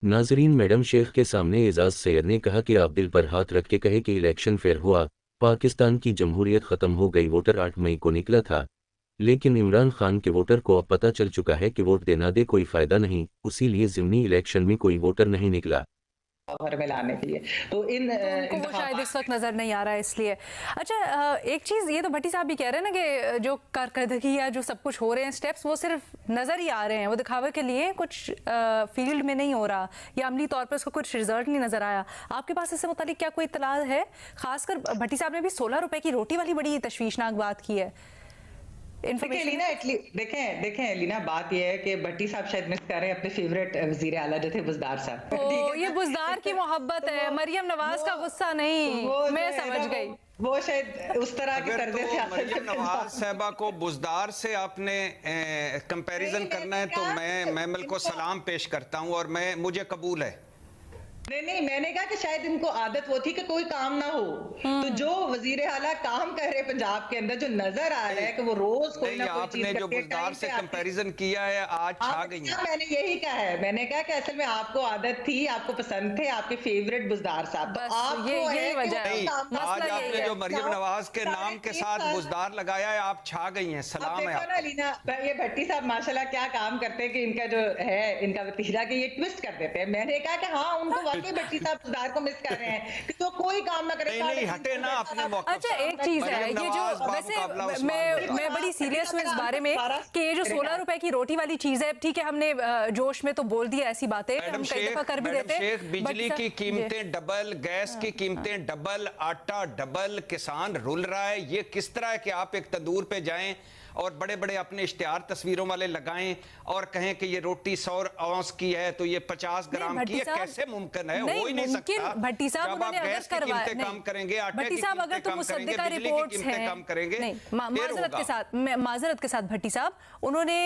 नाजरीन, मैडम शेख के सामने एजाज सैयद ने कहा कि आप दिल पर हाथ रख के कहे कि इलेक्शन फेयर हुआ, पाकिस्तान की जमहूरियत ख़त्म हो गई। वोटर 8 मई को निकला था, लेकिन इमरान खान के वोटर को अब पता चल चुका है कि वोट देना दे कोई फ़ायदा नहीं, उसीलिए ज़िमनी इलेक्शन में कोई वोटर नहीं निकला। घर में लाने के लिए तो उनको वो शायद इस वक्त नज़र नहीं आ रहा है इसलिए। अच्छा, एक चीज़ ये तो भट्टी साहब भी कह रहे हैं ना कि जो कारकर्दगी या जो सब कुछ हो रहे हैं स्टेप्स, वो सिर्फ नज़र ही आ रहे हैं, वो दिखावे के लिए, कुछ फील्ड में नहीं हो रहा या अमली तौर पर उसका कुछ रिजल्ट नहीं नज़र आया। आपके पास इससे मुतालिक क्या कोई इत्तला है? खासकर भट्टी साहब ने भी 16 रुपए की रोटी वाली बड़ी तशवीशनाक बात की है। देखें लीना, देखें लीना, बात यह है कि भट्टी साहब शायद मिस कर रहे हैं अपने फेवरेट वजीर आला जो थे बुज़दार साहब। ये बुज़दार की मोहब्बत है, मरियम नवाज का गुस्सा नहीं, मैं समझ गई। वो शायद उस तरह के तर्ज़े से मरियम नवाज साहबा को बुज़दार से आपने कंपैरिजन करना है तो मैं मिल को सलाम पेश करता हूं और मुझे कबूल है। नहीं, मैंने कहा कि शायद इनको आदत वो थी कि कोई काम ना हो, तो जो वजीर आला काम कर रहे पंजाब के अंदर जो नजर आ रहा है कि वो रोज कोई ना कोई चीज आपने जो बुज़दार से कंपैरिजन किया है आज छा गई है। मैंने यही कहा है, मैंने कहा कि असल में आपको आदत थी, आपको पसंद थे आपके फेवरेट बुज़दार साहब, तो आपको यही वजह है। आज आपने जो मरियम नवाज के नाम के साथ बुज़दार लगाया है, आप छा गई हैं। सलाम है लीना। ये भट्टी साहब माशाल्लाह क्या काम करते हैं कि इनका जो है इनका वतीरा कि ये ट्विस्ट कर देते हैं। मैंने कहा कि हाँ, उनको भट्टी साहब सुधार को मिस कर रहे हैं कि तो कोई काम ना करे। नहीं हटे ना अपने मौके। अच्छा, एक चीज है, ये जो वैसे मैं बड़ी सीरियस हूँ इस बारे में कि ये जो 16 रुपए की रोटी वाली चीज है, ठीक है, हमने जोश में तो बोल दिया ऐसी बातें, हम कई दफा कर भी देते हैं। बिजली की कीमतें डबल, गैस की कीमतें डबल, आटा डबल, किसान रुल रहा है। ये किस तरह है कि आप एक तंदूर पे जाएं और बड़े बड़े अपने इश्तिहार तस्वीरों वाले लगाएं और कहें कि ये रोटी 100 औंस की है तो ये 50 ग्राम की है? कैसे मुमकिन है? हो ही नहीं सकता। भट्टी साहब, उन्होंने अगर करवाया, कम करेंगे, भट्टी साहब अगर तो मुसद्दिका रिपोर्ट्स हैं, कम करेंगे, माजरत के साथ भट्टी साहब, उन्होंने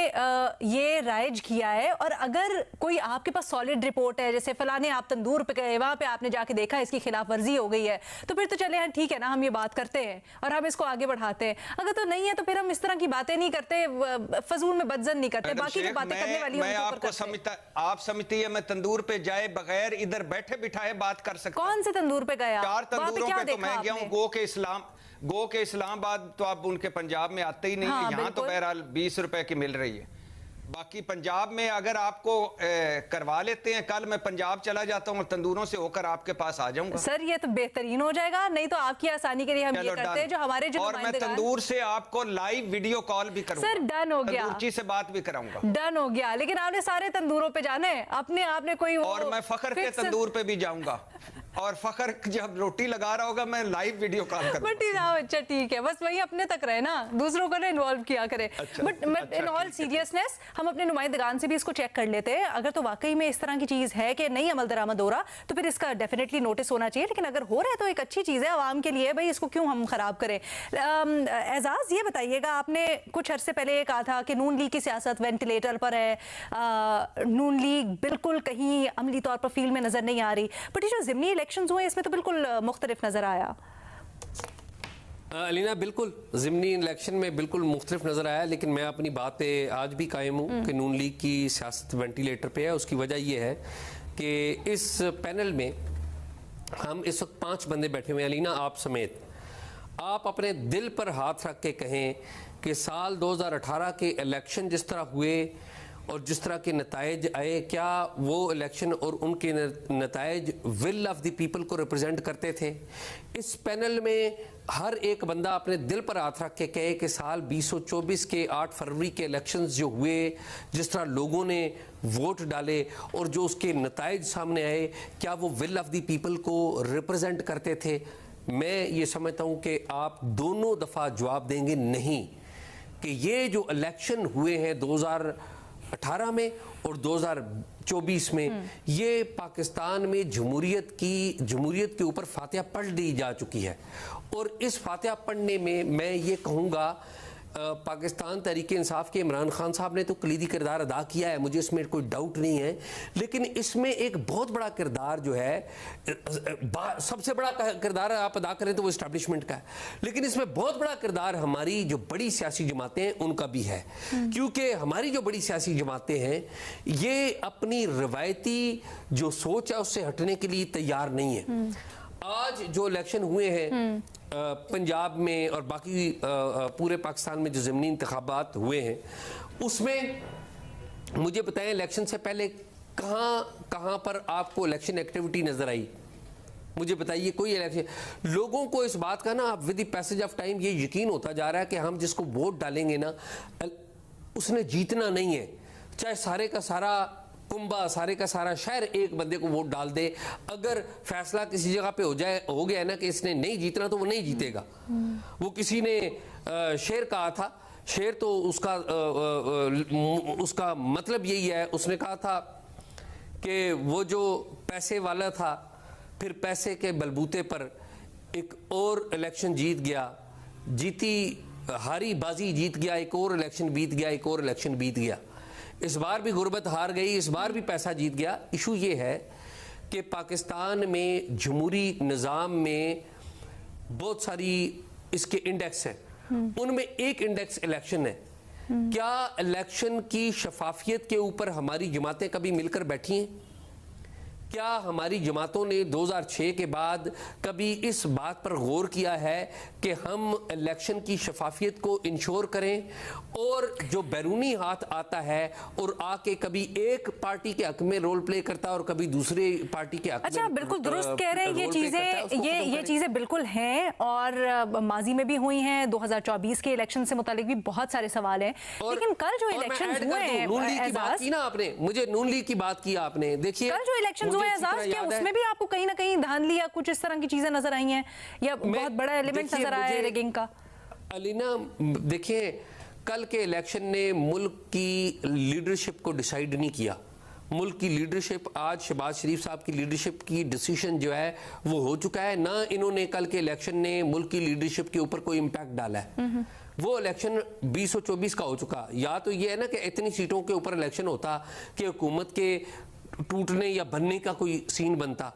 ये राइज किया है, और अगर कोई आपके पास सॉलिड रिपोर्ट है, जैसे फलाने आप तंदूर पे गए, वहां पे आपने जाके देखा इसकी खिलाफ वर्जी हो गई है, तो फिर तो चले हैं, ठीक है ना, हम ये बात करते हैं और हम इसको आगे बढ़ाते हैं। अगर तो नहीं है तो फिर हम इस तरह की बातें नहीं करते, फजूल में बदजन नहीं करते, बाकी जो बातें करने वाली मैं आपको समझता, आप समझती है मैं तंदूर पे जाए बगैर इधर बैठे बिठाए बात कर सकता? कौन से तंदूर पे गया? 4 तंदूरों पे तो मैं गया हूँ। गो के इस्लामाबाद तो आप उनके पंजाब में आते ही नहीं है। यहाँ तो बहरहाल 20 रुपए की मिल रही है। बाकी पंजाब में अगर आपको करवा लेते हैं, कल मैं पंजाब चला जाता हूँ और तंदूरों से होकर आपके पास आ जाऊंगा। सर ये तो बेहतरीन हो जाएगा, नहीं तो आपकी आसानी के लिए हम ये करते हैं जो हमारे जो, और मैं तंदूर से आपको लाइव वीडियो कॉल भी करूंगा। सर डन हो गया, तंदूरची से बात भी कराऊंगा। डन हो गया, लेकिन आपने सारे तंदूरों पे जाना है, अपने आपने कोई और मैं फखर के तंदूर पे भी जाऊंगा और फखर जब रोटी लगा रहा होगा मैं लाइव वीडियो कॉल करूंगा। अच्छा ठीक है, बस वही अपने तक रहे ना, दूसरों को ना इन्वॉल्व किया करे। बट इन ऑल सीरियसनेस हम अपने नुमाइंदगान से भी इसको चेक कर लेते हैं। अगर तो वाकई में इस तरह की चीज है कि नहीं अमल दरामद हो रहा, तो फिर इसका डेफिनेटली नोटिस होना चाहिए, लेकिन अगर हो रहा है तो एक अच्छी चीज है आवाम के लिए, भाई इसको क्यों हम खराब करें। एजाज ये बताइएगा, आपने कुछ अरसे पहले ये कहा था कि नून लीग की सियासत वेंटिलेटर पर है, नून लीग बिल्कुल कहीं अमली तौर पर फील्ड में नजर नहीं आ रही, बट ये जो ज़िमनी इलेक्शंस हुए इसमें तो बिल्कुल मुख्तलिफ नजर आया। अलीना, बिल्कुल ज़िमनी इलेक्शन में बिल्कुल मुख्तलिफ नज़र आया, लेकिन मैं अपनी बात पे आज भी कायम हूँ कि नून लीग की सियासत वेंटिलेटर पे है। उसकी वजह यह है कि इस पैनल में हम इस वक्त 5 बंदे बैठे हुए हैं, अलीना आप समेत। आप अपने दिल पर हाथ रख के कहें कि साल 2018 के इलेक्शन जिस तरह हुए और जिस तरह के नताइज आए, क्या वो इलेक्शन और उनके नताइज विल ऑफ द पीपल को रिप्रेजेंट करते थे? इस पैनल में हर एक बंदा अपने दिल पर हाथ रख के कहे कि साल 2024 के 8 फरवरी के इलेक्शंस जो हुए, जिस तरह लोगों ने वोट डाले और जो उसके नताइज सामने आए, क्या वो विल ऑफ द पीपल को रिप्रेजेंट करते थे? मैं ये समझता हूँ कि आप दोनों दफ़ा जवाब देंगे नहीं, कि ये जो इलेक्शन हुए हैं 2018 में और 2024 में, ये पाकिस्तान में जमहूरियत के ऊपर फातिहा पढ़ दी जा चुकी है। और इस फातिहा पढ़ने में मैं ये कहूँगा पाकिस्तान तहरीक इंसाफ के इमरान खान साहब ने तो कलीदी किरदार अदा किया है, मुझे इसमें कोई डाउट नहीं है, लेकिन इसमें एक बहुत बड़ा किरदार जो है, सबसे बड़ा किरदार आप अदा करें तो वो इस्टेब्लिशमेंट का है, लेकिन इसमें बहुत बड़ा किरदार हमारी जो बड़ी सियासी जमातें हैं उनका भी है, क्योंकि हमारी जो बड़ी सियासी जमातें हैं ये अपनी रवायती जो सोच है उससे हटने के लिए तैयार नहीं है। आज जो इलेक्शन हुए हैं पंजाब में और बाकी पूरे पाकिस्तान में जो ज़मीनी इंतखाबात हुए हैं, उसमें मुझे बताएं इलेक्शन से पहले कहाँ पर आपको इलेक्शन एक्टिविटी नज़र आई? मुझे बताइए कोई इलेक्शन। लोगों को इस बात का ना अब with the passage of time ये यकीन होता जा रहा है कि हम जिसको वोट डालेंगे ना उसने जीतना नहीं है, चाहे सारे का सारा कुंबा, सारे का सारा शहर एक बंदे को वोट डाल दे, अगर फैसला किसी जगह पे हो गया ना कि इसने नहीं जीतना तो वो नहीं जीतेगा। वो किसी ने शेर कहा था, शेर तो उसका मतलब यही है, उसने कहा था कि वो जो पैसे वाला था फिर पैसे के बलबूते पर एक और इलेक्शन जीत गया, हारी बाजी जीत गया, एक और इलेक्शन बीत गया, एक और इलेक्शन बीत गया। इस बार भी गुर्बत हार गई, इस बार भी पैसा जीत गया। इशू ये है कि पाकिस्तान में जमहूरी निज़ाम में बहुत सारी इसके इंडेक्स हैं, उनमें एक इंडेक्स इलेक्शन है। क्या इलेक्शन की शफाफियत के ऊपर हमारी जमातें कभी मिलकर बैठी हैं? क्या हमारी जमातों ने 2006 के बाद कभी इस बात पर गौर किया है कि हम इलेक्शन की शफाफियत को इंश्योर करें, और जो बैरूनी हाथ आता है और आके कभी एक पार्टी के हक में रोल प्ले करता है और कभी दूसरे पार्टी के हक में। अच्छा, बिल्कुल दुरुस्त कह रहे हैं, ये चीजें बिल्कुल हैं और माजी में भी हुई हैं। 2024 के इलेक्शन से मुतालिक भी बहुत सारे सवाल हैं, लेकिन कल जो इलेक्शन हुए हैं, नून लीग की बात की ना आपने, मुझे नून लीग की बात की आपने, देखिए कल जो इलेक्शन एजाज, क्या उसमें भी आपको कहीं ना कहीं धांधली या कुछ इस तरह की चीजें नजर आई हैं, या बहुत बड़ा एलिमेंट नजर आया है रिगिंग का? अलीना देखिए, कल के इलेक्शन ने मुल्क की लीडरशिप को डिसाइड नहीं किया। मुल्क की लीडरशिप, आज शहबाज शरीफ साहब की लीडरशिप की डिसीजन जो है वो हो चुका है, ना इन्होंने कल के इलेक्शन ने मुल्क की लीडरशिप के ऊपर कोई इम्पैक्ट डाला है। वो इलेक्शन 2024 का हो चुका। या तो ये है ना कि इतनी सीटों के ऊपर इलेक्शन होता कि हुकूमत के टूटने या बनने का कोई सीन बनता,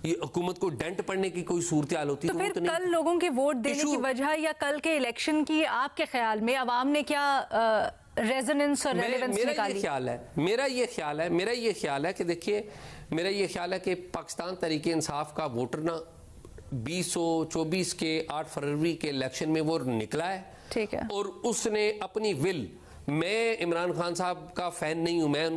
ये हुकूमत को डेंट पड़ने की कोई सूरत हाल होती, तो फिर तो कल लोगों के वोट देने की वजह या कल के इलेक्शन की आपके ख्याल में अवाम ने क्या रेजोनेंस और रेलेवेंस निकाली? मेरा ये ख्याल है कि देखिए, मेरा ये ख्याल है कि पाकिस्तान तहरीक इंसाफ का वोटर ना 2024 के 8 फरवरी के इलेक्शन में वो निकला है, ठीक है, और उसने अपनी विल, मैं इमरान खान साहब का फैन नहीं हूं, मैं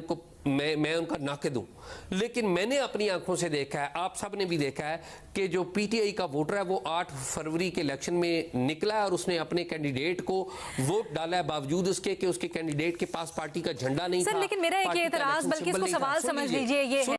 उनका नाक़िद हूं, लेकिन मैंने अपनी आंखों से देखा है, आप सब ने भी देखा है कि जो पीटीआई का वोटर है वो 8 फरवरी के इलेक्शन में निकला है और उसने अपने कैंडिडेट को वोट डाला है, बावजूद उसके कि उसके कैंडिडेट के पास पार्टी का झंडा नहीं था। लेकिन मेरा एक एतराज, बल्कि इसको सवाल समझ लीजिए, ये है